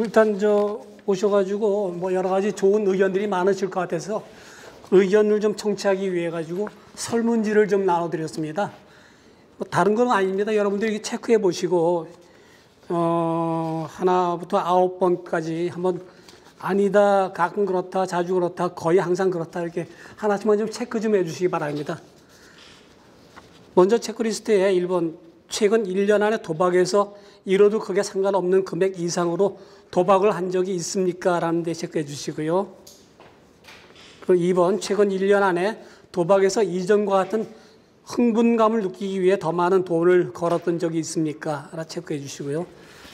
일단 오셔가지고 뭐 여러 가지 좋은 의견들이 많으실 것 같아서 의견을 좀 청취하기 위해 가지고 설문지를 좀 나눠드렸습니다. 뭐 다른 건 아닙니다. 여러분들이 체크해 보시고 하나부터 9번까지 한번 아니다, 가끔 그렇다, 자주 그렇다, 거의 항상 그렇다 이렇게 하나씩만 좀 체크 좀 해주시기 바랍니다. 먼저 체크리스트에 1번 최근 1년 안에 도박에서 이뤄도 크게 상관없는 금액 이상으로 도박을 한 적이 있습니까? 라는 데 체크해 주시고요. 그리고 2번 최근 1년 안에 도박에서 이전과 같은 흥분감을 느끼기 위해 더 많은 돈을 걸었던 적이 있습니까? 라고 체크해 주시고요.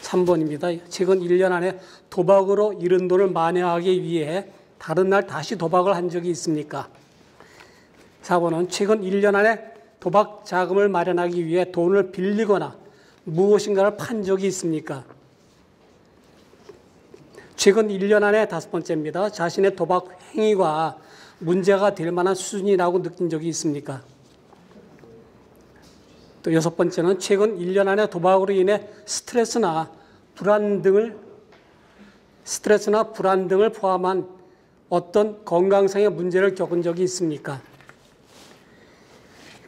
3번입니다. 최근 1년 안에 도박으로 잃은 돈을 만회하기 위해 다른 날 다시 도박을 한 적이 있습니까? 4번은 최근 1년 안에 도박 자금을 마련하기 위해 돈을 빌리거나 무엇인가를 판 적이 있습니까? 최근 1년 안에 5번째입니다. 자신의 도박 행위가 문제가 될 만한 수준이라고 느낀 적이 있습니까? 또 6번째는 최근 1년 안에 도박으로 인해 스트레스나 불안 등을 포함한 어떤 건강상의 문제를 겪은 적이 있습니까?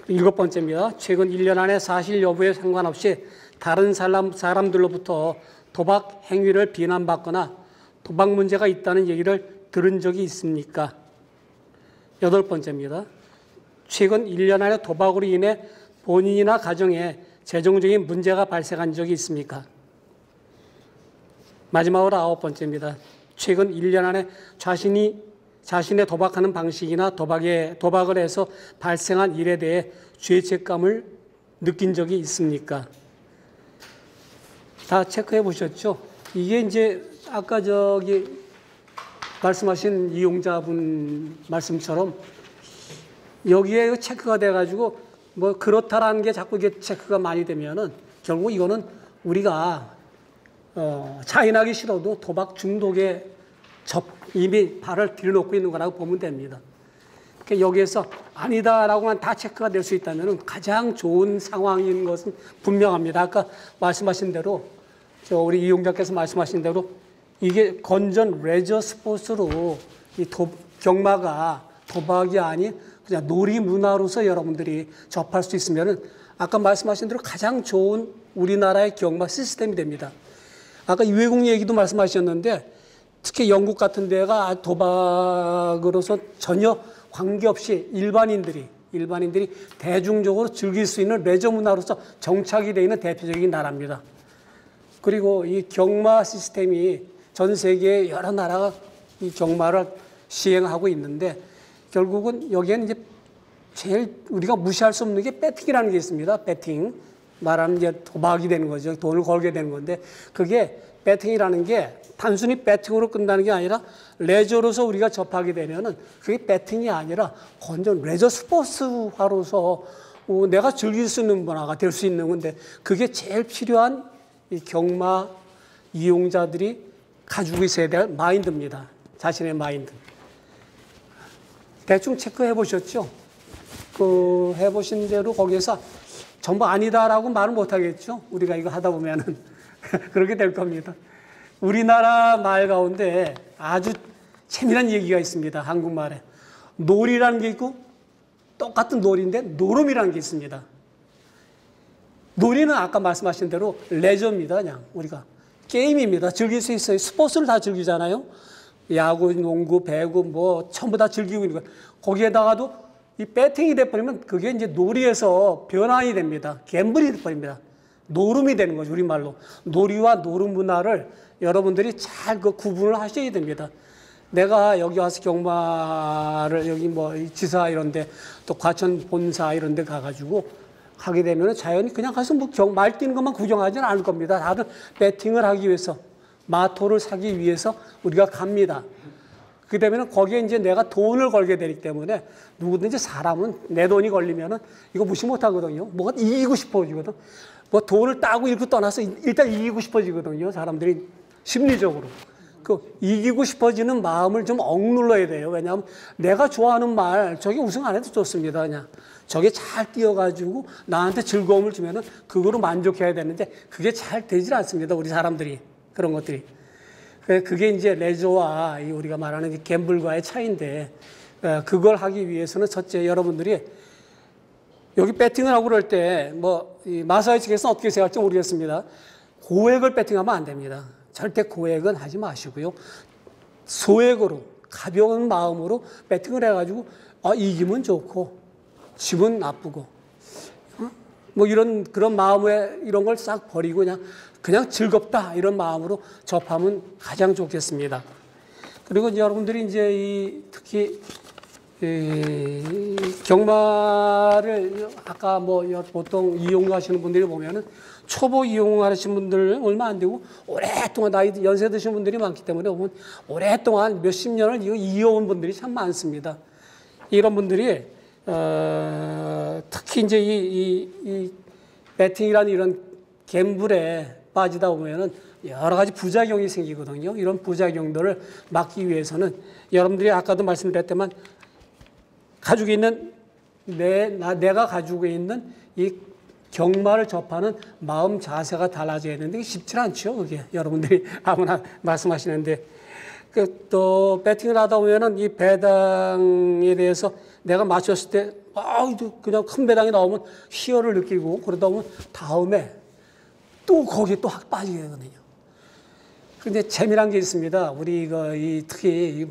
7번째입니다. 최근 1년 안에 사실 여부에 상관없이 다른 사람들로부터 도박 행위를 비난받거나 도박 문제가 있다는 얘기를 들은 적이 있습니까? 8번째입니다. 최근 1년 안에 도박으로 인해 본인이나 가정에 재정적인 문제가 발생한 적이 있습니까? 마지막으로 9번째입니다. 최근 1년 안에 자신의 도박하는 방식이나 도박을 해서 발생한 일에 대해 죄책감을 느낀 적이 있습니까? 다 체크해 보셨죠? 이게 이제 아까 말씀하신 이용자분 말씀처럼 여기에 체크가 돼가지고 뭐 그렇다라는 게 자꾸 이게 체크가 많이 되면은 결국 이거는 우리가 자인하기 싫어도 도박 중독에 이미 발을 들여놓고 있는 거라고 보면 됩니다. 그러니까 여기에서 아니다라고만 다 체크가 될 수 있다면 가장 좋은 상황인 것은 분명합니다. 아까 말씀하신 대로 우리 이용자께서 말씀하신 대로 이게 건전 레저 스포츠로 이 경마가 도박이 아닌 그냥 놀이 문화로서 여러분들이 접할 수 있으면 아까 말씀하신 대로 가장 좋은 우리나라의 경마 시스템이 됩니다. 아까 외국 얘기도 말씀하셨는데 특히 영국 같은 데가 도박으로서 전혀 관계없이 일반인들이 대중적으로 즐길 수 있는 레저 문화로서 정착이 되어 있는 대표적인 나라입니다. 그리고 이 경마 시스템이 전 세계 여러 나라가 이 경마를 시행하고 있는데 결국은 여기에는 이제 제일 우리가 무시할 수 없는 게 배팅이라는 게 있습니다. 배팅. 말하면 이제 도박이 되는 거죠. 돈을 걸게 되는 건데 그게 배팅이라는 게 단순히 배팅으로 끝나는 게 아니라 레저로서 우리가 접하게 되면은 그게 배팅이 아니라 건전 레저 스포츠화로서 내가 즐길 수 있는 문화가 될 수 있는 건데 그게 제일 필요한 이 경마 이용자들이 가지고 있어야 될 마인드입니다. 자신의 마인드. 대충 체크해 보셨죠? 해보신 대로 거기에서 전부 아니다라고 말은 못하겠죠? 우리가 이거 하다 보면은. 그렇게 될 겁니다. 우리나라 말 가운데 아주 재미난 얘기가 있습니다. 한국말에. 놀이라는 게 있고 똑같은 놀이인데 노름이라는 게 있습니다. 놀이는 아까 말씀하신 대로 레저입니다. 그냥 우리가. 게임입니다. 즐길 수 있어요. 스포츠를 다 즐기잖아요. 야구, 농구, 배구 뭐 전부 다 즐기고 있는 거예요. 거기에다가도 이 배팅이 돼버리면 그게 이제 놀이에서 변환이 됩니다. 갬블이 돼버립니다. 노름이 되는 거죠. 우리말로. 놀이와 노름 문화를 여러분들이 잘 구분을 하셔야 됩니다. 내가 여기 와서 경마를 여기 뭐 지사 이런 데 또 과천 본사 이런 데 가가지고 하게 되면 자연히 그냥 가서 뭐 말 뛰는 것만 구경하지는 않을 겁니다. 다들 배팅을 하기 위해서 마토를 사기 위해서 우리가 갑니다. 그렇게 되면 거기에 이제 내가 돈을 걸게 되기 때문에 누구든지 사람은 내 돈이 걸리면은 이거 무시 못 하거든요. 뭐가 이기고 싶어지거든. 뭐 돈을 따고 이렇게 떠나서 일단 이기고 싶어지거든요. 사람들이 심리적으로. 그 이기고 싶어지는 마음을 좀 억눌러야 돼요. 왜냐하면 내가 좋아하는 말 저게 우승 안 해도 좋습니다. 그냥 저게 잘 뛰어가지고 나한테 즐거움을 주면은 그거로 만족해야 되는데 그게 잘 되질 않습니다. 우리 사람들이 그런 것들이. 그게 이제 레저와 우리가 말하는 갬블과의 차이인데 그걸 하기 위해서는 첫째 여러분들이 여기 배팅을 하고 그럴 때 뭐 마사회 측에서는 어떻게 생각할지 모르겠습니다. 고액을 배팅하면 안 됩니다. 절대 고액은 하지 마시고요. 소액으로 가벼운 마음으로 배팅을 해가지고 이기면 좋고 지면 나쁘고 뭐 그런 마음에 이런 걸 싹 버리고 그냥 즐겁다 이런 마음으로 접하면 가장 좋겠습니다. 그리고 이제 여러분들이 이제 특히 경마를 아까 뭐 보통 이용하시는 분들이 보면은 초보 이용하시는 분들 얼마 안 되고 오랫동안 나이 연세 드신 분들이 많기 때문에 보면 오랫동안 몇십 년을 이어온 분들이 참 많습니다. 이런 분들이 특히 이제 이 배팅이라는 이런 갬블에 빠지다 보면은 여러 가지 부작용이 생기거든요. 이런 부작용들을 막기 위해서는 여러분들이 아까도 말씀드렸지만 가지고 있는 내가 가지고 있는 이 경마를 접하는 마음 자세가 달라져야 되는데 쉽지 않죠. 그게 여러분들이 아무나 말씀하시는데 또 배팅을 하다 보면은 이 배당에 대해서 내가 맞췄을 때 그냥 큰 배당이 나오면 희열을 느끼고 그러다 보면 다음에 또 거기에 또 확 빠지게 되거든요. 근데 재미난 게 있습니다. 우리 특히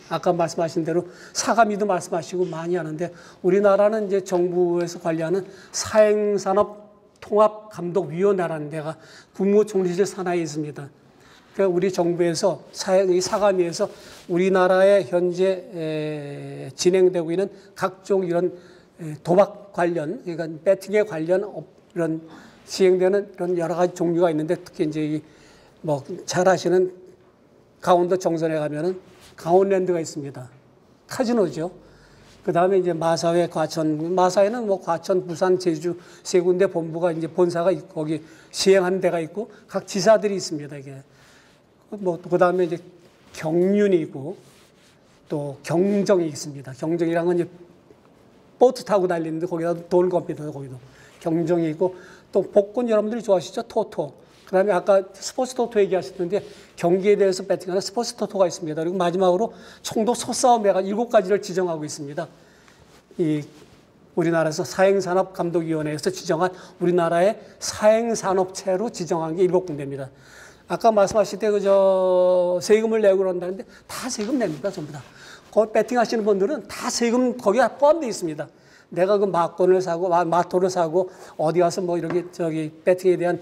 아까 말씀하신 대로 사감위도 말씀하시고 많이 하는데 우리나라는 이제 정부에서 관리하는 사행산업통합감독위원회라는 데가 국무총리실 산하에 있습니다. 그러니까 우리 정부에서 사감위에서 우리나라에 현재 진행되고 있는 각종 이런 도박 관련, 그러니까 배팅에 관련 이런 시행되는 이런 여러 가지 종류가 있는데 특히 이제 뭐 잘 아시는 강원도 정선에 가면은 강원랜드가 있습니다. 카지노죠. 그 다음에 이제 마사회, 과천, 마사회는 뭐 과천, 부산, 제주 세 군데 본부가 이제 본사가 있고 거기 시행하는 데가 있고 각 지사들이 있습니다. 이게 뭐 그 다음에 이제 경륜이 있고 또 경정이 있습니다. 경정이란 건 이제 보트 타고 달리는데 거기다 돈을 겁니다. 거기도 경정이 있고 또 복권 여러분들이 좋아하시죠? 토토. 그 다음에 아까 스포츠 토토 얘기하셨는데 경기에 대해서 배팅하는 스포츠 토토가 있습니다. 그리고 마지막으로 총도 소싸움회가 7가지를 지정하고 있습니다. 우리나라에서 사행산업감독위원회에서 지정한 우리나라의 사행산업체로 지정한 게 7군데입니다. 아까 말씀하실 때 세금을 내고 그런다는데 다 세금 냅니다. 전부 다. 거기 배팅하시는 분들은 다 세금 거기에 포함되어 있습니다. 내가 그 마권을 사고 마토를 사고 어디 가서 뭐 이렇게 배팅에 대한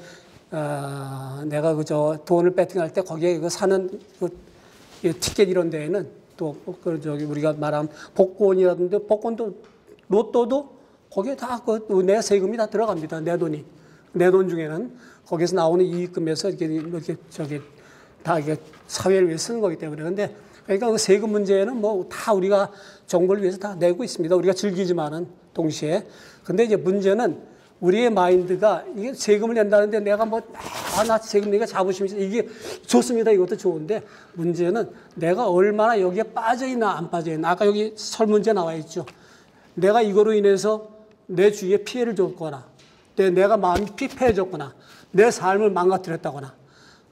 내가 돈을 배팅할 때 거기에 사는 티켓 이런 데에는 또 우리가 말하면 복권이라든지 복권도 로또도 거기에 다 내 세금이 다 들어갑니다. 내 돈이. 내 돈 중에는 거기서 나오는 이익금에서 이렇게 다 이게 사회를 위해 쓰는 거기 때문에. 근데 그러니까 그 세금 문제는 뭐 다 우리가 정부를 위해서 다 내고 있습니다. 우리가 즐기지만은 동시에. 근데 이제 문제는 우리의 마인드가 이게 세금을 낸다는데 내가 나 세금 내가 자부심이 이게 좋습니다. 이것도 좋은데 문제는 내가 얼마나 여기에 빠져있나 안 빠져있나. 아까 여기 설문제 나와 있죠. 내가 이거로 인해서 내 주위에 피해를 줬거나 내가 마음이 피폐해졌거나 내 삶을 망가뜨렸다거나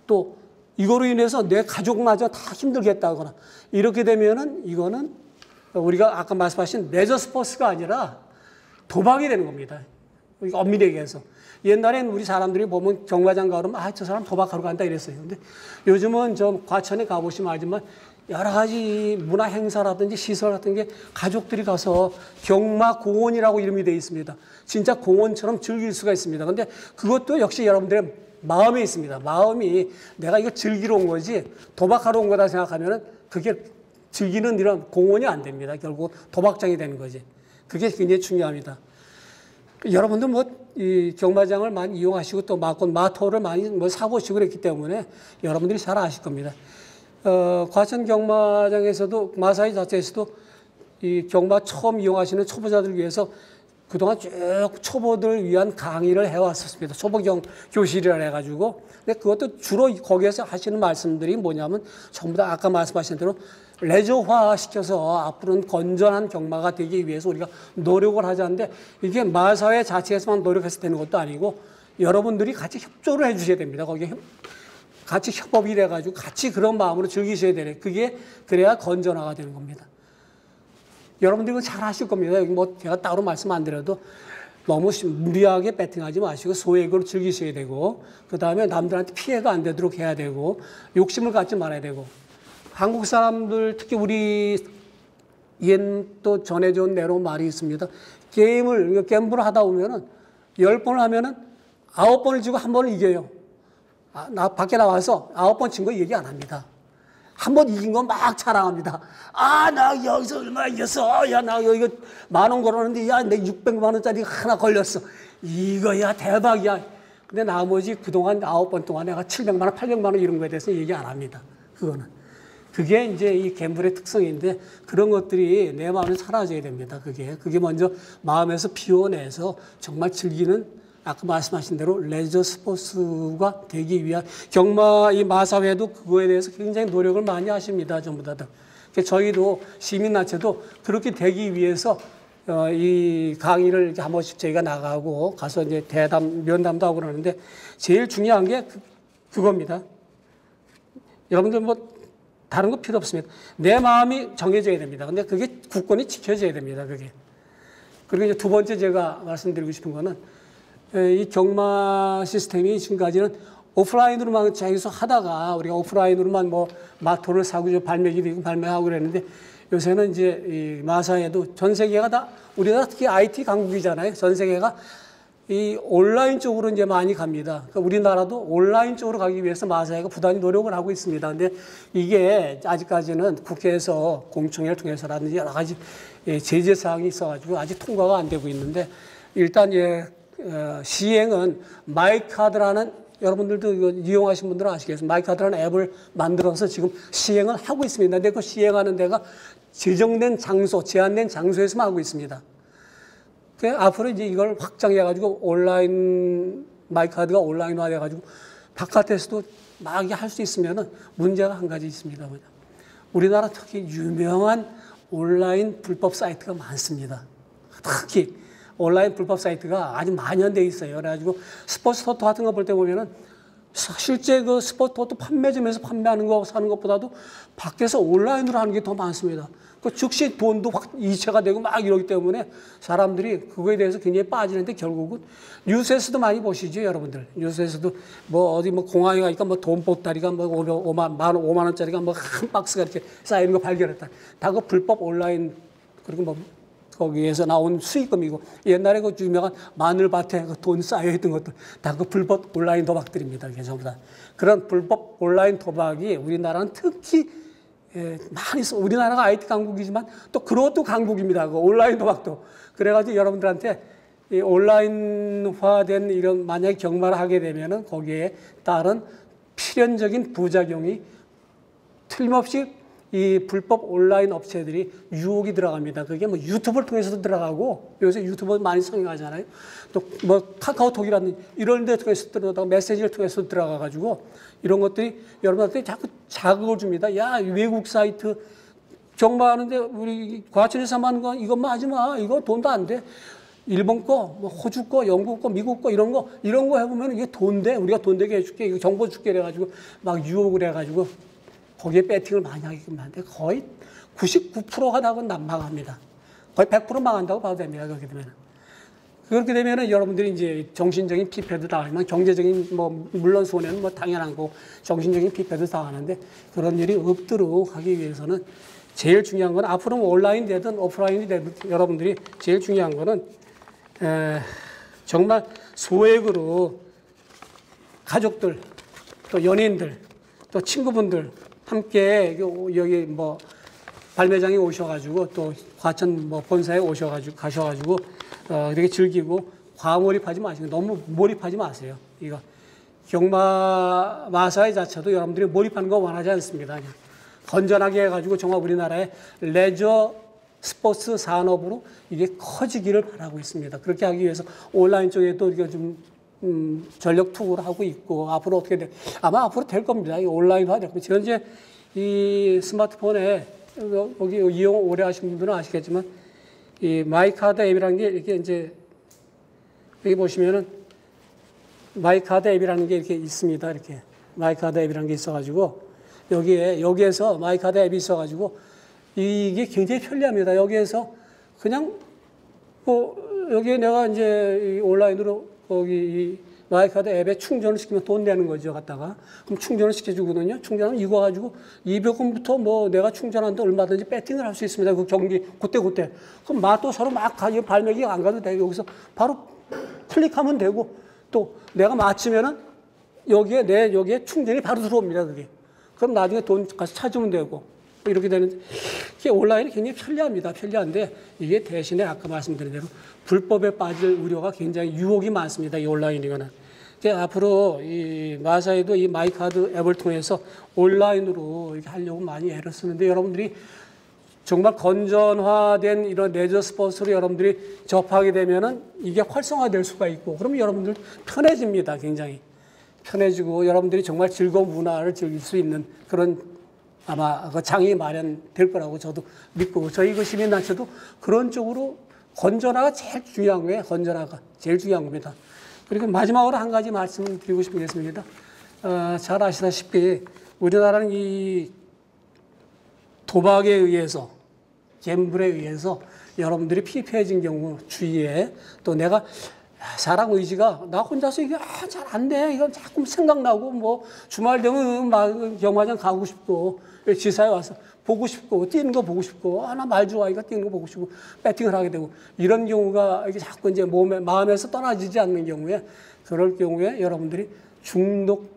또 이거로 인해서 내 가족마저 다 힘들게 했다거나 이렇게 되면은 이거는 우리가 아까 말씀하신 레저 스포츠가 아니라 도박이 되는 겁니다. 엄밀히 얘기해서. 옛날엔 우리 사람들이 보면 경마장 가면 저 사람 도박하러 간다 이랬어요. 근데 요즘은 과천에 가보시면 알지만 여러 가지 문화 행사라든지 시설 같은 게 가족들이 가서 경마 공원이라고 이름이 되어 있습니다. 진짜 공원처럼 즐길 수가 있습니다. 근데 그것도 역시 여러분들의 마음에 있습니다. 마음이 내가 이거 즐기러 온 거지 도박하러 온 거다 생각하면은 그게 즐기는 이런 공원이 안 됩니다. 결국 도박장이 되는 거지. 그게 굉장히 중요합니다. 여러분들 이 경마장을 많이 이용하시고 또 마토를 많이 사보시고 그랬기 때문에 여러분들이 잘 아실 겁니다. 과천 경마장에서도 마사회 자체에서도 이 경마 처음 이용하시는 초보자들 위해서 그동안 쭉 초보들을 위한 강의를 해왔었습니다. 교실이라 해가지고. 근데 그것도 주로 거기에서 하시는 말씀들이 뭐냐면 전부 다 아까 말씀하신 대로 레저화 시켜서 앞으로는 건전한 경마가 되기 위해서 우리가 노력을 하자는데 이게 마사회 자체에서만 노력해서 되는 것도 아니고 여러분들이 같이 협조를 해 주셔야 됩니다. 거기에 같이 협업이 돼가지고 같이 그런 마음으로 즐기셔야 되네. 그게 그래야 건전화가 되는 겁니다. 여러분들이 이거 잘 하실 겁니다. 여기 뭐 제가 따로 말씀 안 드려도 너무 무리하게 배팅하지 마시고 소액으로 즐기셔야 되고 그 다음에 남들한테 피해가 안 되도록 해야 되고 욕심을 갖지 말아야 되고 한국 사람들 특히 우리 또 전해준 내로 말이 있습니다. 갬블을 하다 보면은 10번을 하면은 9번을 지고 1번을 이겨요. 나 밖에 나와서 9번 친 거 얘기 안 합니다. 한 번 이긴 건 막 자랑합니다. 나 여기서 얼마 이겼어. 야, 나 이거 10,000원 걸었는데, 야, 내 600만 원짜리 하나 걸렸어. 이거야, 대박이야. 근데 나머지 그동안 9번 동안 내가 700만 원, 800만 원 이런 거에 대해서 얘기 안 합니다. 그거는. 그게 이제 이 갬블의 특성인데 그런 것들이 내 마음에 사라져야 됩니다. 그게 먼저 마음에서 피워내서 정말 즐기는 아까 말씀하신 대로 레저 스포츠가 되기 위한 이 마사회도 그거에 대해서 굉장히 노력을 많이 하십니다. 전부 다들. 저희도 시민단체도 그렇게 되기 위해서 이 강의를 한 번씩 저희가 나가고 가서 이제 면담도 하고 그러는데 제일 중요한 게 그겁니다. 여러분들 뭐 다른 거 필요 없습니다. 내 마음이 정해져야 됩니다. 근데 그게 굳건히 지켜져야 됩니다. 그게. 그리고 이제 두 번째 제가 말씀드리고 싶은 거는 이 경마 시스템이 지금까지는 오프라인으로만 계속 하다가 우리가 오프라인으로만 뭐 마토를 사고 발매기도 있고 발매하고 그랬는데 요새는 이제 이 마사에도 전 세계가 다 우리나라 특히 IT 강국이잖아요. 전 세계가 이 온라인 쪽으로 이제 많이 갑니다. 그러니까 우리나라도 온라인 쪽으로 가기 위해서 마사회가 부단히 노력을 하고 있습니다. 근데 이게 아직까지는 국회에서 공청회를 통해서라든지 여러 가지 제재 사항이 있어가지고 아직 통과가 안 되고 있는데 일단 시행은 마이카드라는 여러분들도 이거 이용하신 분들은 아시겠습니다. 마이카드라는 앱을 만들어서 지금 시행을 하고 있습니다. 근데 그 시행하는 데가 제한된 장소에서만 하고 있습니다. 앞으로 이제 이걸 확장해가지고 마이카드가 온라인화 돼가지고 바깥에서도 막 할 수 있으면은 문제가 한 가지 있습니다. 우리나라 특히 유명한 온라인 불법 사이트가 많습니다. 특히 온라인 불법 사이트가 아주 만연돼 있어요. 그래가지고 스포츠 토토 같은 거 볼 때 보면은 실제 그 스포츠 토토 판매점에서 판매하는 거 사는 것보다도 밖에서 온라인으로 하는 게 더 많습니다. 그 즉시 돈도 확 이체가 되고 막 이러기 때문에 사람들이 그거에 대해서 굉장히 빠지는데 결국은 뉴스에서도 많이 보시죠, 여러분들. 뉴스에서도 뭐 어디 뭐 공항에 가니까 뭐 돈 보따리가 뭐 5만 원짜리가 뭐 한 박스가 이렇게 쌓이는 거 발견했다. 다 그 불법 온라인 그리고 뭐 거기에서 나온 수익금이고 옛날에 그 유명한 마늘밭에 그 돈 쌓여있던 것들 다 그 불법 온라인 도박들입니다. 그게 전부 다. 그런 불법 온라인 도박이 우리나라는 특히 많이 있어. 우리나라가 IT 강국이지만 또 그것도 강국입니다. 그 온라인 도박도. 그래가지고 여러분들한테 이 온라인화된 이런 만약에 경마를 하게 되면은 거기에 따른 필연적인 부작용이 틀림없이 이 불법 온라인 업체들이 유혹이 들어갑니다. 그게 뭐 유튜브를 통해서도 들어가고 요새 유튜브 많이 성행하잖아요. 또 뭐 카카오톡이라는 이런 데 통해서 들어가고 메시지를 통해서 들어가가지고 이런 것들이 여러분한테 자꾸 자극을 줍니다. 야, 외국 사이트 경마하는데 우리 과천에서 하는 거 이것만 하지 마. 이거 돈도 안 돼. 일본 거, 뭐 호주 거, 영국 거, 미국 거 이런 거 해보면 이게 돈 돼. 우리가 돈 되게 해줄게. 이거 정보 줄게 그래가지고 막 유혹을 해가지고 거기에 배팅을 많이 하게끔 하는데 거의 99%가 다 망합니다. 거의 100% 망한다고 봐도 됩니다. 그렇게 되면은 여러분들이 이제 정신적인 피폐도 당하지만 경제적인 뭐 물론 손해는 뭐 당연한 거 정신적인 피폐도 당하는데 그런 일이 없도록 하기 위해서는 제일 중요한 건 앞으로 온라인 되든 오프라인이 되든 여러분들이 제일 중요한 거는 정말 소액으로 가족들 또 연인들 또 친구분들 함께 여기 뭐 발매장에 오셔가지고 또 과천 뭐 본사에 가셔가지고 이렇게 즐기고 과몰입하지 마시고 너무 몰입하지 마세요. 이거 경마 마사회 자체도 여러분들이 몰입하는 거 원하지 않습니다. 그냥 건전하게 해가지고 정말 우리나라의 레저 스포츠 산업으로 이게 커지기를 바라고 있습니다. 그렇게 하기 위해서 온라인 쪽에도 이게 좀 전력 투구를 하고 있고 앞으로 어떻게 돼? 아마 앞으로 될 겁니다. 이 온라인화 될 겁니다. 현재 이 스마트폰에 여기 이용 오래 하신 분들은 아시겠지만 이 마이카드 앱이라는 게 이렇게 이제 여기 보시면은 마이카드 앱이라는 게 이렇게 있습니다. 이렇게 마이카드 앱이라는 게 있어가지고 여기에서 마이카드 앱이 있어가지고 이게 굉장히 편리합니다. 여기에서 그냥 뭐 여기에 내가 이제 온라인으로 거기 이 마이카드 앱에 충전을 시키면 돈 내는 거죠. 갖다가 그럼 충전을 시켜주거든요. 충전은 이거 가지고 200원부터 뭐 내가 충전하는데 얼마든지 배팅을 할 수 있습니다. 그 경기 그때 그럼 또 서로 막 가지고 발매기 안 가도 되고 여기서 바로 클릭하면 되고 또 내가 마치면은 여기에 충전이 바로 들어옵니다. 그게 그럼 나중에 돈 가서 찾으면 되고 이렇게 되는데 이게 온라인이 굉장히 편리합니다. 편리한데 이게 대신에 아까 말씀드린 대로 불법에 빠질 우려가 굉장히 유혹이 많습니다. 이 온라인이거는. 앞으로 이 마사에도 이 마이카드 앱을 통해서 온라인으로 이렇게 하려고 많이 애를 쓰는데 여러분들이 정말 건전화된 이런 레저 스포츠로 여러분들이 접하게 되면은 이게 활성화될 수가 있고 그러면 여러분들 편해집니다. 굉장히 편해지고 여러분들이 정말 즐거운 문화를 즐길 수 있는 그런 아마 그 장이 마련될 거라고 저도 믿고 저희 그 시민단체도 그런 쪽으로 건전화가 제일 중요한 거예요. 건전화가 제일 중요한 겁니다. 그리고 마지막으로 한 가지 말씀드리고 싶겠습니다. 잘 아시다시피 우리나라는 이 도박에 의해서 갬블에 의해서 여러분들이 피폐해진 경우 주위에 또 내가 사람 의지가 나 혼자서 이게 잘 안 돼. 이건 자꾸 생각나고 뭐 주말 되면 막 영화장 가고 싶고 지사에 와서 보고 싶고 뛰는 거 보고 싶고 나 말 좋아하니까 뛰는 거 보고 싶고 배팅을 하게 되고 이런 경우가 이게 자꾸 이제 마음에서 떠나지지 않는 경우에 그럴 경우에 여러분들이 중독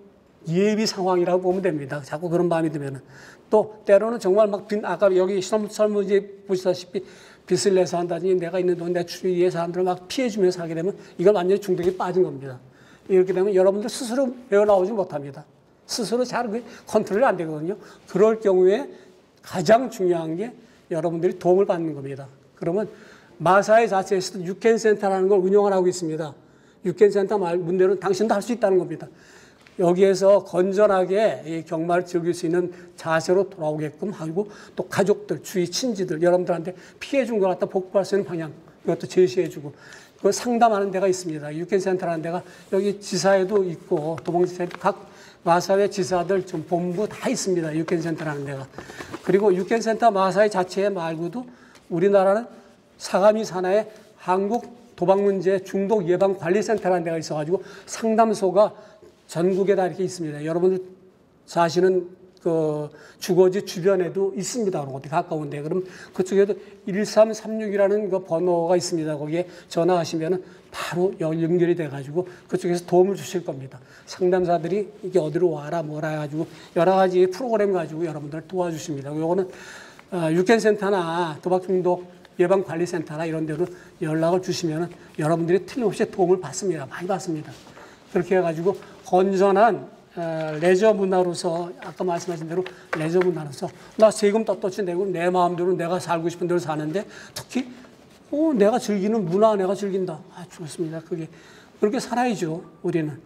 예비 상황이라고 보면 됩니다. 자꾸 그런 마음이 들면은 또 때로는 정말 막 아까 여기 설문지 보시다시피 빚을 내서 한다든지 내가 있는 돈 내 주위의 사람들을 막 피해주면서 하게 되면 이건 완전히 중독에 빠진 겁니다. 이렇게 되면 여러분들 스스로 배워나오지 못합니다. 스스로 잘 컨트롤이 안 되거든요. 그럴 경우에 가장 중요한 게 여러분들이 도움을 받는 겁니다. 그러면 마사의 자체에서도 유캔센터라는 걸 운영을 하고 있습니다. 유캔센터 문제는 당신도 할 수 있다는 겁니다. 여기에서 건전하게 이 경마를 즐길 수 있는 자세로 돌아오게끔 하고 또 가족들, 주위 친지들, 여러분들한테 피해 준 것 갖다 복구할 수 있는 방향 이것도 제시해 주고 그 상담하는 데가 있습니다. 유캔센터라는 데가 여기 지사에도 있고 도봉지사에도 각 마사회 지사들 좀 본부 다 있습니다. 유캔센터라는 데가. 그리고 유캔센터 마사회 자체 말고도 우리나라는 사가미 산하에 한국 도박문제 중독 예방 관리센터라는 데가 있어가지고 상담소가 전국에 다 이렇게 있습니다. 여러분들 사시는 그 주거지 주변에도 있습니다. 그런 것들이 가까운데. 그럼 그쪽에도 1336이라는 그 번호가 있습니다. 거기에 전화하시면은 바로 연결이 돼가지고 그쪽에서 도움을 주실 겁니다. 상담사들이 이게 어디로 와라 뭐라 해가지고 여러 가지 프로그램 가지고 여러분들 도와주십니다. 요거는 유캔센터나 도박중독 예방관리센터나 이런 데로 연락을 주시면은 여러분들이 틀림없이 도움을 받습니다. 많이 받습니다. 그렇게 해가지고 건전한 레저 문화로서 아까 말씀하신 대로 레저 문화로서 나 세금 떳떳이 내고 내 마음대로 내가 살고 싶은 대로 사는데 특히 내가 즐기는 문화 내가 즐긴다. 좋습니다. 그렇게 살아야죠. 우리는.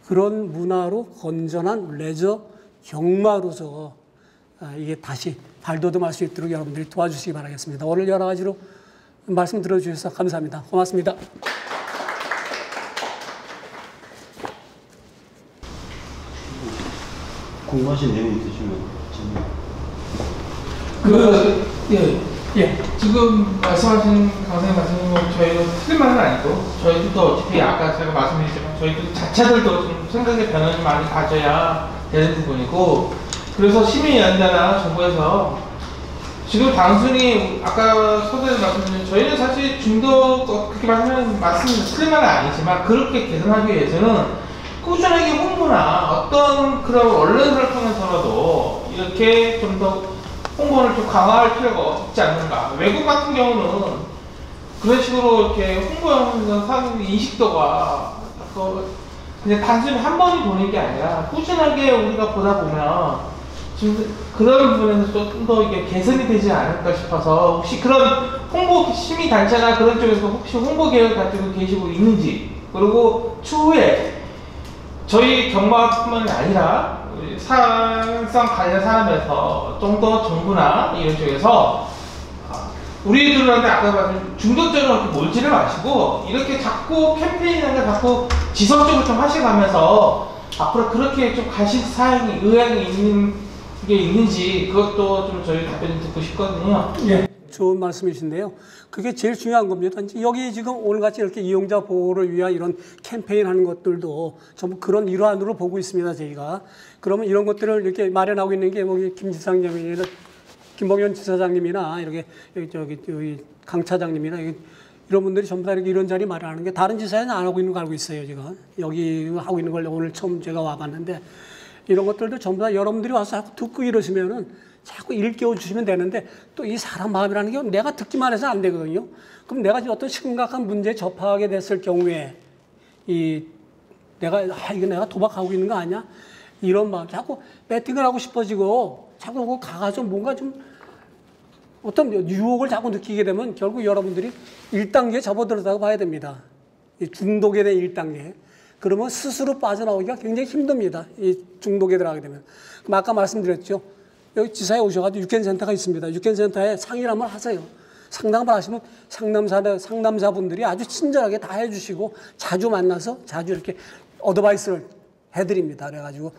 그런 문화로 건전한 레저 경마로서 이게 다시 발돋움할 수 있도록 여러분들이 도와주시기 바라겠습니다. 오늘 여러 가지로 말씀 들어주셔서 감사합니다. 고맙습니다. 궁금하신 내용 있으시면 지금 말씀하신 강사님 말씀은 저희도 틀린 말은 아니고 저희도 어차피 아까 제가 말씀드렸지만 저희도 자체들도 좀 생각의 변화를 많이 가져야 되는 부분이고 그래서 시민연대나 정부에서 지금 단순히 아까 서대에서 말씀드린 저희는 사실 중독 그렇게 말하면 틀린 말은 아니지만 그렇게 개선하기 위해서는 꾸준하게 홍보나 어떤 그런 언론을 통해서라도 이렇게 좀 더 홍보를 좀 강화할 필요가 있지 않는가. 외국 같은 경우는 그런 식으로 이렇게 홍보하면서 사는 인식도가 그냥 단순히 한 번이 도는 게 아니라 꾸준하게 우리가 보다 보면 좀 그런 부분에서 좀 더 이게 개선이 되지 않을까 싶어서 혹시 그런 홍보 시민 단체나 그런 쪽에서 혹시 홍보 계획 가지고 계시고 있는지, 그리고 추후에 저희 경마뿐만이 아니라 산성 관련 산업에서 좀 더 정부나 이런 쪽에서 우리들한테 아까 말씀 중독적으로 이렇게 몰지를 마시고 이렇게 자꾸 캠페인을 자꾸 지속적으로 좀 하셔가면서 앞으로 그렇게 좀 가실 사항이 의향이 있는 게 있는지 그것도 좀 저희 답변 듣고 싶거든요. 예, 좋은 말씀이신데요. 그게 제일 중요한 겁니다. 이제 여기 지금 오늘같이 이렇게 이용자 보호를 위한 이런 캠페인 하는 것들도 전부 그런 일환으로 보고 있습니다, 저희가. 그러면 이런 것들을 이렇게 마련하고 있는 게 여기 김지상님이나 김봉현 지사장님이나 이렇게 여기 강 차장님이나 이런 분들이 전부 다 이렇게 이런 자리 마련하는 게 다른 지사에는 안 하고 있는 거 알고 있어요, 제가. 여기 하고 있는 걸 오늘 처음 제가 와봤는데 이런 것들도 전부 다 여러분들이 와서 자꾸 듣고 이러시면은 자꾸 일깨워 주시면 되는데 또 이 사람 마음이라는 게 내가 듣기만 해서 안 되거든요. 그럼 내가 어떤 심각한 문제에 접하게 됐을 경우에 이거 내가 도박하고 있는 거 아니야? 이런 마음, 자꾸 배팅을 하고 싶어지고 자꾸 그거 가가지고 뭔가 좀 어떤 유혹을 자꾸 느끼게 되면 결국 여러분들이 1단계에 접어들었다고 봐야 됩니다. 이 중독에 대한 1단계. 그러면 스스로 빠져나오기가 굉장히 힘듭니다. 이 중독에 들어가게 되면. 그럼 아까 말씀드렸죠. 여기 지사에 오셔가지고 유캔센터가 있습니다. 유캔센터에 상의를 한번 하세요. 상담을 하시면 상담사분들이 아주 친절하게 다 해주시고 자주 만나서 자주 이렇게 어드바이스를 해드립니다. 그래가지고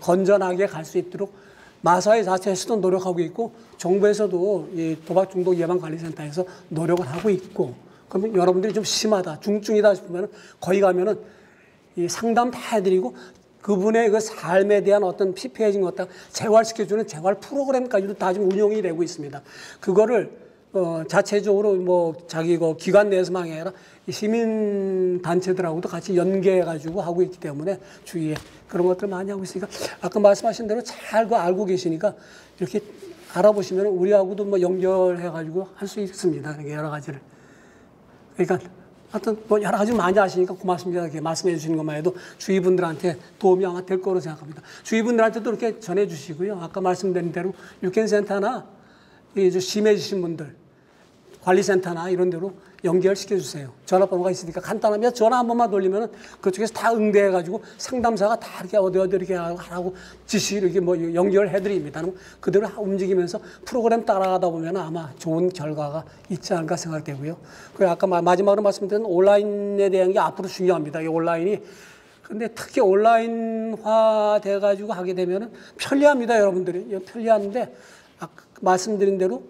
건전하게 갈 수 있도록 마사회 자체에서도 노력하고 있고 정부에서도 이 도박 중독 예방 관리센터에서 노력을 하고 있고, 그러면 여러분들이 좀 심하다, 중증이다 싶으면 거기 가면은 이 상담 다 해드리고 그분의 그 삶에 대한 어떤 피폐해진 것 같다 재활시켜주는 재활 프로그램까지도 다 지금 운영이 되고 있습니다. 그거를 자체적으로 뭐 자기 그 기관 내에서만 아니라 시민 단체들하고도 같이 연계해가지고 하고 있기 때문에 주위에 그런 것들 많이 하고 있으니까 아까 말씀하신 대로 잘 알고 계시니까 이렇게 알아보시면 우리하고도 뭐 연결해가지고 할 수 있습니다. 여러 가지를. 그러니까 하여튼 뭐 여러 가지 많이 아시니까 고맙습니다. 이렇게 말씀해 주시는 것만 해도 주위 분들한테 도움이 아마 될 거로 생각합니다. 주위 분들한테도 이렇게 전해 주시고요. 아까 말씀드린 대로 유캔센터나 심해지신 분들 관리센터나 이런 데로 연결시켜 주세요. 전화번호가 있으니까 간단하면 전화 한 번만 돌리면 그쪽에서 다 응대해가지고 상담사가 다 이렇게 어디 이렇게 하라고 지시를 이렇게 뭐 연결해 드립니다. 그대로 움직이면서 프로그램 따라가다 보면 아마 좋은 결과가 있지 않을까 생각되고요. 그리고 아까 마지막으로 말씀드린 온라인에 대한 게 앞으로 중요합니다. 이 온라인이. 근데 특히 온라인화 돼가지고 하게 되면은 편리합니다, 여러분들이. 편리한데 아까 말씀드린 대로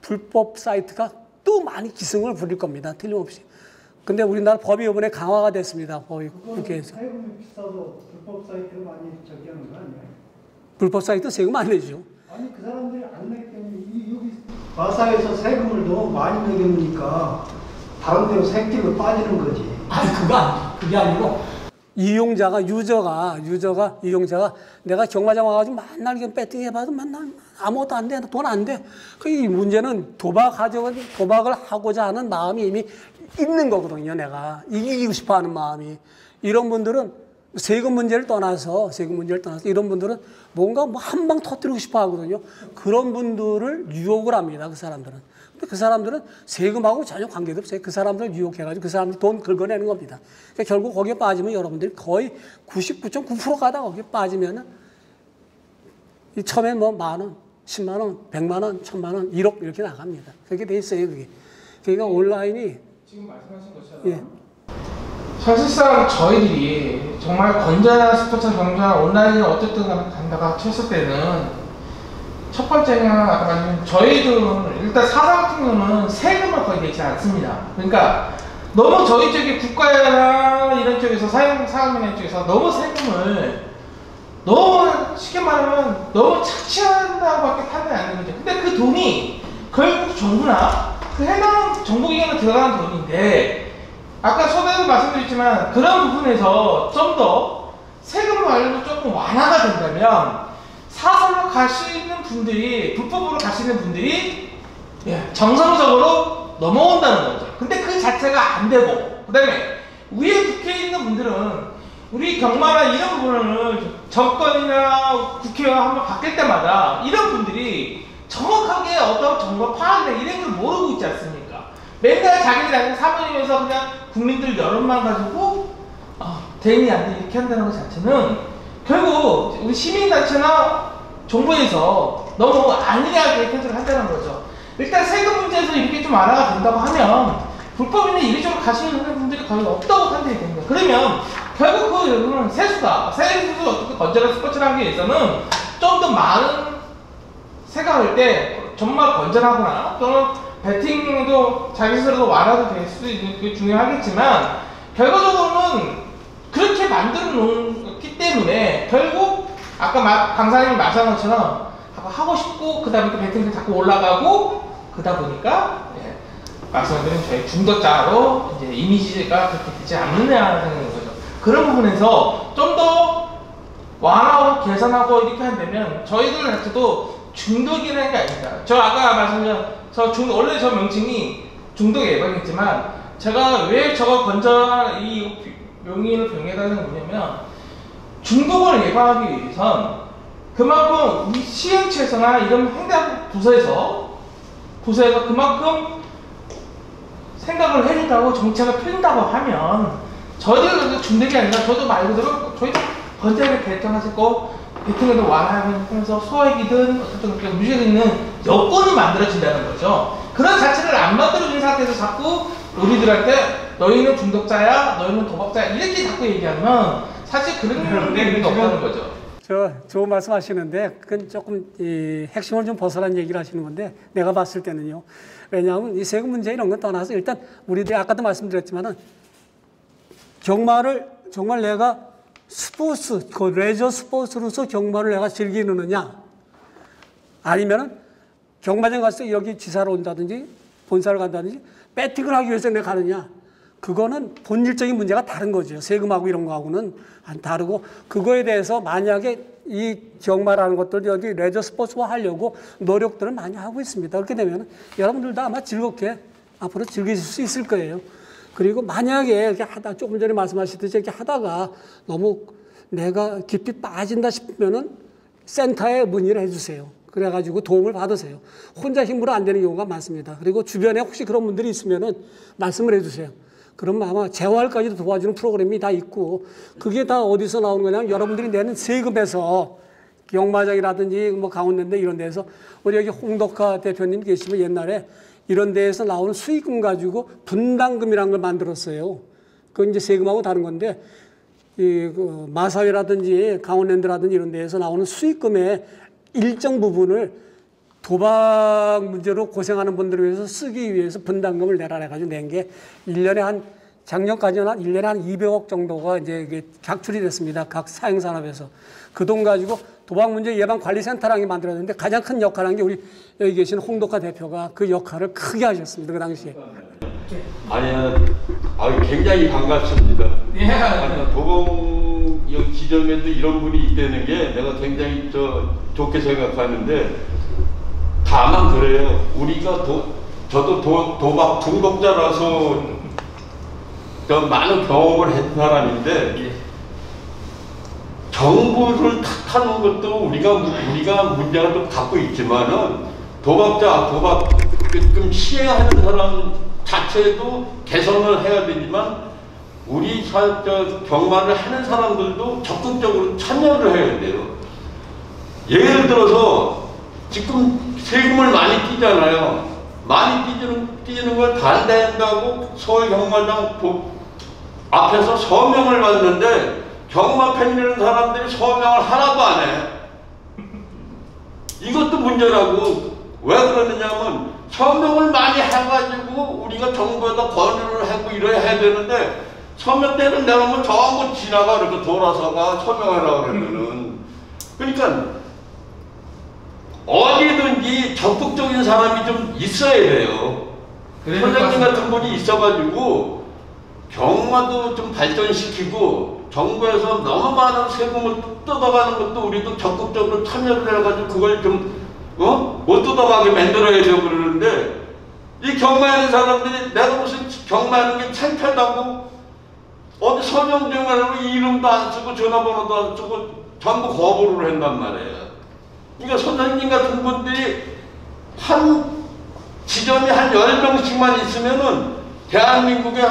불법 사이트가 또 많이 기승을 부릴 겁니다. 틀림없이. 근데 우리나라 법이 이번에 강화가 됐습니다. 법이 이렇게 해서. 세금이 비싸도 불법 사이트를 많이 저기 하는 거 아니에요? 불법 사이트 세금 안 내죠. 아니 그 사람들이 안 내기 때문에 여기 마사에서 세금을 너무 많이 내게 되니까 다른 데로 새끼로 빠지는 거지. 아니 그게 아니고 이용자가 내가 경마장 와가지고 맨날 배팅 해봐도 맨날 아무것도 안 돼, 돈 안 돼. 이 문제는 도박을 하고자 하는 마음이 이미 있는 거거든요. 내가 이기고 싶어하는 마음이. 이런 분들은 세금 문제를 떠나서 이런 분들은 뭔가 뭐 한 방 터뜨리고 싶어 하거든요. 그런 분들을 유혹을 합니다. 그 사람들은. 근데 그 사람들은 세금하고 전혀 관계도 없어요. 그 사람들을 유혹해가지고 그 사람들이 돈 긁어내는 겁니다. 그러니까 결국 거기에 빠지면 여러분들이 거의 99.9%가 다 거기에 빠지면은 처음에 뭐 10,000원, 100,000원, 100만원, 1,000만원, 1억 이렇게 나갑니다. 그렇게 돼 있어요, 그게. 그러니까 온라인이. 지금 말씀하신 것처럼. 예. 사실상 저희들이 정말 건전한 스포츠 경기장 온라인을 어쨌든 간다가 쳤을 때는 첫 번째는 아까 말씀드린 저희도 일단 사사 같은 경우는 세금을 거의 내지 않습니다. 그러니까 너무 저희 쪽에 국가나 이런 쪽에서 사업민의 쪽에서 너무 세금을 너무 쉽게 말하면 너무 착취한다고밖에 판단이 안 되는 거죠. 근데 그 돈이 결국 정부나 그 해당 정부기관에 들어가는 돈인데 아까 처음에도 말씀드렸지만 그런 부분에서 좀 더 세금 관련도 조금 완화가 된다면 사설로 가시는 분들이 불법으로 가시는 분들이 정상적으로 넘어온다는 거죠. 근데 그 자체가 안 되고 그 다음에 위에 국회에 있는 분들은 우리 경마나 이런 부분을 정권이나 국회가 한번 바뀔 때마다 이런 분들이 정확하게 어떤 정보 파악이나 이런 걸 모르고 있지 않습니까? 맨날 자기들한테 사모님에서 그냥 국민들 여론만 가지고 대응이 안 돼 이렇게 한다는 것 자체는 결국 우리 시민단체나 정부에서 너무 안일하게 태도를 한다는 거죠. 일단 세금 문제에서 이렇게 좀 완화가 된다고 하면 불법이나 이리저리 가시는 분들이 거의 없다고 판단이 됩니다. 그러면 결국 그 여러분은 세수가 어떻게 건전한 스포츠를 하기 위해서는 좀 더 많은 생각할 때 정말 건전하구나 또는 배팅도 자기 스스로도 완화도 될 수 있는 게 중요하겠지만 결과적으로는 그렇게 만들어 놓기 때문에 결국 아까 강사님이 말씀한 것처럼 하고 싶고 그 다음에 배팅도 자꾸 올라가고 그러다 보니까 말씀드린 저희 중독자로 이제 이미지가 그렇게 되지 않느냐는 거죠. 그런 부분에서 좀 더 완화하고 개선하고 이렇게 한다면 저희들 자체도 중독이라는 게 아닙니다. 저 아까 말씀드린 원래 저 명칭이 중독 예방이지만 제가 왜 저거 건전한 이 명의를 병행하는 게 뭐냐면 중독을 예방하기 위해선 그만큼 우리 시행처에서나 이런 행정부서에서 그만큼 생각을 해준다고 정책을 펴준다고 하면 저희들 중독이 아니라 저도 말 그대로 저희도 건전하게 결정하시고 배팅을 완화하면서 소액이든 어떤 무시가 있는 여건이 만들어진다는 거죠. 그런 자체를 안 만들어준 상태에서 자꾸 우리들한테 너희는 중독자야, 너희는 도박자야 이렇게 자꾸 얘기하면 사실 그런 게 의미가 없다는 거죠. 좋은 말씀 하시는데 그건 조금 이 핵심을 좀 벗어난 얘기를 하시는 건데 내가 봤을 때는요. 왜냐하면 이 세금 문제 이런 건 떠나서 일단 우리들이 아까도 말씀드렸지만은 경마를 정말 내가 스포츠, 그 레저 스포츠로서 경마를 내가 즐기느냐 아니면은 경마장 가서 여기 지사로 온다든지 본사를 간다든지 배팅을 하기 위해서 내가 가느냐 그거는 본질적인 문제가 다른 거죠. 세금하고 이런 거하고는 다르고 그거에 대해서 만약에 이 경마라는 것들 여기 레저 스포츠화 하려고 노력들을 많이 하고 있습니다. 그렇게 되면 여러분들도 아마 즐겁게 앞으로 즐기실 수 있을 거예요. 그리고 만약에 이렇게 하다 조금 전에 말씀하셨듯이 이렇게 하다가 너무 내가 깊이 빠진다 싶으면은 센터에 문의를 해주세요. 그래가지고 도움을 받으세요. 혼자 힘으로 안 되는 경우가 많습니다. 그리고 주변에 혹시 그런 분들이 있으면은 말씀을 해주세요. 그러면 아마 재활까지도 도와주는 프로그램이 다 있고 그게 다 어디서 나오는 거냐면 여러분들이 내는 세금에서 경마장이라든지 뭐 강원랜드 이런 데서 우리 여기 홍덕화 대표님 계시면 옛날에 이런 데에서 나오는 수익금 가지고 분담금이라는 걸 만들었어요. 그건 이제 세금하고 다른 건데 그 마사회라든지 강원랜드라든지 이런 데에서 나오는 수익금의 일정 부분을 도박 문제로 고생하는 분들을 위해서 쓰기 위해서 분담금을 내라 해가지고 낸 게 1년에 한 작년까지는 한 1년에 한 200억 정도가 이제 이게 작출이 됐습니다. 각 사행산업에서. 그 돈 가지고 도박 문제 예방 관리센터라는 게 만들어졌는데 가장 큰 역할을 한 게 우리 여기 계신 홍덕화 대표가 그 역할을 크게 하셨습니다. 그 당시에. 굉장히 반갑습니다. 예. 도봉 지점에도 이런 분이 있다는 게 내가 굉장히 좋게 생각하는데 다만 그래요. 우리가 저도 도박 중독자라서 많은 경험을 했던 사람인데 정부를 탓하는 것도 우리가 문제가 좀 갖고 있지만은 도박 좀 시행하는 사람 자체도 개선을 해야 되지만 우리 경마를 하는 사람들도 적극적으로 참여를 해야 돼요. 예를 들어서 지금 세금을 많이 띄잖아요. 많이 띄는 걸 반대한다고 서울 경마장 앞에서 서명을 받는데 경마 팬이라는 사람들이 서명을 하나도 안 해. 이것도 문제라고. 왜 그러느냐면 서명을 많이 해가지고 우리가 정부에다 권유를 하고 이래야 해야 되는데 서명 때는 내놓으면 전부 지나가 이렇게 돌아서가 서명하라고 그러면은 그러니까 어디든지 적극적인 사람이 좀 있어야 돼요. 선생님 같은 분이 있어가지고 경마도 좀 발전시키고 정부에서 너무 많은 세금을 뜯어가는 것도 우리도 적극적으로 참여를 해가지고 그걸 좀 못 뜯어가게 만들어야죠. 그러는데 이 경마하는 사람들이 내가 무슨 경마하는 게 창피하다고 어디 서명증을 이름도 안 쓰고 전화번호도 안 쓰고 전부 거부를 한단 말이에요. 그러니까 선생님 같은 분들이 한 지점이 한 10명씩만 있으면은 대한민국에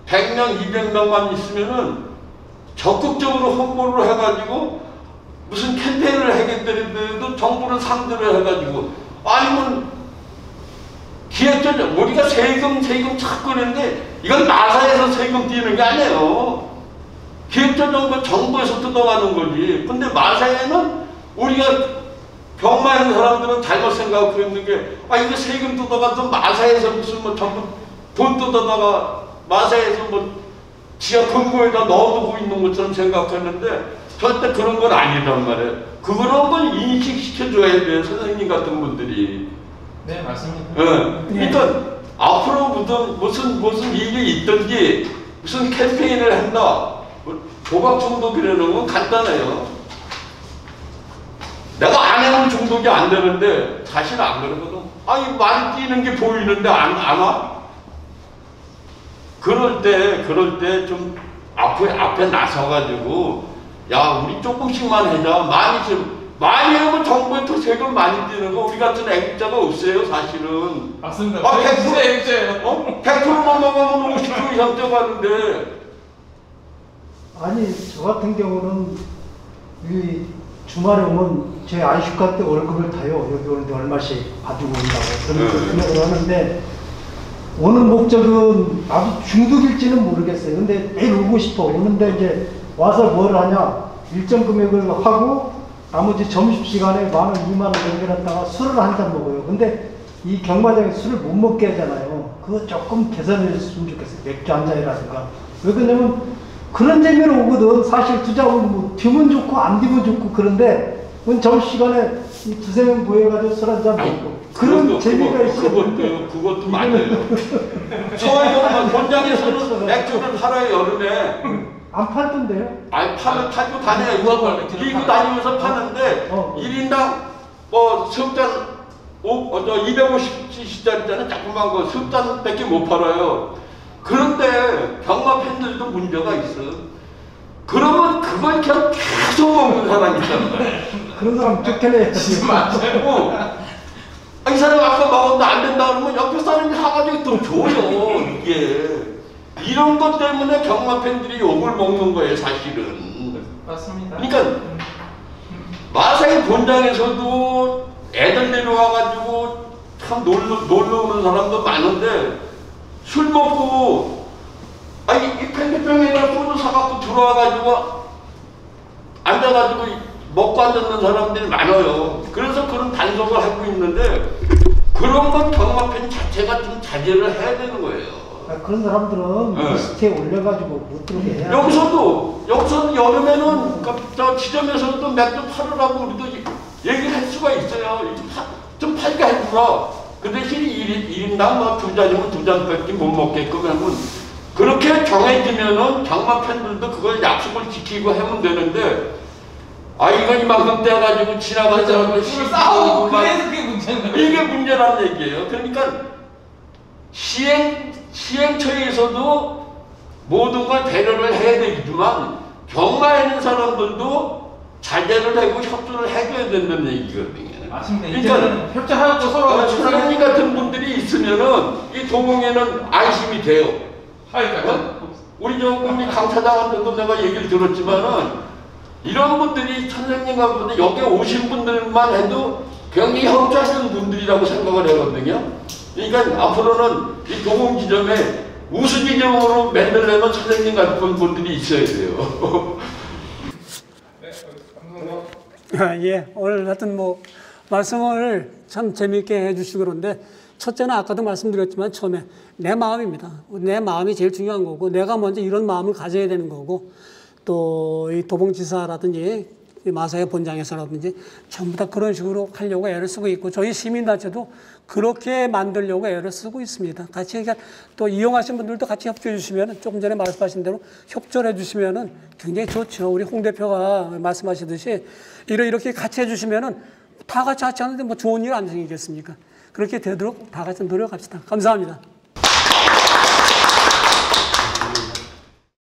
100명, 200명만 있으면은 적극적으로 홍보를 해가지고 무슨 캠페인을 하겠더라도 정부를 상대로 해가지고 아니면 기획전 우리가 세금 찾고 있는데 이건 나사에서 세금 띄는 게 아니에요. 기획전 정부에서 뜯어가는 거지. 근데 마사에는 우리가 병마 있는 사람들은 잘못 생각하고 있는 게 이거 세금 뜯어가서 마사에서 무슨 뭐 전부 돈 뜯어다가 마사에서 뭐 지하 금고에다 넣어두고 있는 것처럼 생각하는데 절대 그런 건 아니란 말이에요. 그걸 한번 인식시켜줘야 돼요. 선생님 같은 분들이. 네, 맞습니다. 그러니까 앞으로 무슨 일이 있든지 무슨 캠페인을 한다. 도박 중독이라는 건 간단해요. 내가 안 해본 중독이 안 되는데 사실 안 그러거든. 아니 많이 뛰는 게 보이는데 안 와? 그럴 때 좀 앞에 나서가지고 야 우리 조금씩만 하자. 많이 하면 정부에서 세금 많이 떼는 거 우리 같은 애국자가 없어요 사실은. 맞습니다. 100% 애국자예요. 100%만 먹으면 50% 이상 떼가는데. 아니 저 같은 경우는 이 주말에 오면 제 안식과 때 월급을 타요. 여기 오는데 얼마씩 가지고 온다고 그런 금액을 하는데 오는 목적은 아주 중독일지는 모르겠어요. 근데 매일 오고 싶어. 오는데 이제 와서 뭘 하냐 일정 금액을 하고 나머지 점심시간에 10,000원, 20,000원 남겨놨다가 술을 한 잔 먹어요. 근데 이 경마장에 술을 못 먹게 하잖아요. 그거 조금 개선해 줬으면 좋겠어요. 맥주 한 잔이라든가. 왜 그러냐면 그런 재미로 오거든. 사실 투자하면 뭐 뛰면 좋고 안 뛰면 좋고 그런데 점심시간에 이 두세 명 모여가지고 술 한 잔 먹고 그런 재미가 있어요. 그것도 맞아요. 서울에서는 본장에서는 맥주를 팔아요 여름에. 안 팔던데요? 아니 팔고 다녀요. 끼고 다니면서 파는데 1인당 뭐 석잔 250cc짜리잖아요. 조그만 거 석잔밖에 못 팔아요. 그런데 경마 팬들도 문제가 있어. 그러면 그걸 그냥 계속 먹는 사람이 있잖아. 그런 사람 쫓겨내야지. 맞아요. 이 사람 아까 먹었는데 안 된다 그러면 옆에 사람이 사가지고 또 줘요. 이게 이런 것 때문에 경마 팬들이 욕을 먹는 거예요 사실은. 맞습니다. 그러니까 마사의 본장에서도 애들 내려와가지고 참 놀러 오는 사람도 많은데 술 먹고 이 팽개병에다 소주 사갖고 들어와가지고 앉아가지고 먹고 앉았는 사람들이 많아요. 그래서 그런 단속을 하고 있는데 그런 건 경마팬 자체가 좀 자제를 해야 되는 거예요. 그런 사람들은 리스트에 올려가지고 못 들어오게 해야 여기서도 여름에는 저 지점에서도 맥주 팔으라고 우리도 얘기를 할 수가 있어요. 좀 팔게 해주라. 그 대신 1인당 뭐 2잔이면 2잔밖에 못 먹게끔 하면 그렇게 정해지면은 경마 팬들도 그걸 약속을 지키고 하면 되는데 이건 이만큼 떼가지고 지나간 사람들 싸우고 그래서 그게 문제인 거예요. 이게 문제란 얘기예요. 그러니까 시행처에서도 모든 걸 배려를 해야 되지만 경마에 있는 사람들도 자제를 하고 협조를 해줘야 된다는 얘기거든요. 맞습니다. 그러니까 이제는 협조하고 서로 선생님 같은 분들이 있으면은 이 도봉에는 안심이 돼요. 우리 강 차장한테도 내가 얘기를 들었지만은 이런 분들이 선생님과 분들 여기 오신 분들만 해도 굉장히 협조하시는 분들이라고 생각을 하거든요. 그러니까 앞으로는 이 도봉지점에 우수지점으로 만들려면 선생님 같은 분들이 있어야 돼요. 예, 오늘 하여튼 말씀을 참 재미있게 해주시고 그런데 첫째는 아까도 말씀드렸지만 처음에 내 마음입니다. 내 마음이 제일 중요한 거고 내가 먼저 이런 마음을 가져야 되는 거고 또 이 도봉지사라든지 마사회 본장에서라든지 전부 다 그런 식으로 하려고 애를 쓰고 있고 저희 시민단체도 그렇게 만들려고 애를 쓰고 있습니다. 같이 또 이용하신 분들도 같이 협조해 주시면 조금 전에 말씀하신 대로 협조를 해 주시면 굉장히 좋죠. 우리 홍 대표가 말씀하시듯이 이렇게 같이 해 주시면 다 같이 하는데 좋은 일 안 생기겠습니까? 그렇게 되도록 다 같이 노력합시다. 감사합니다.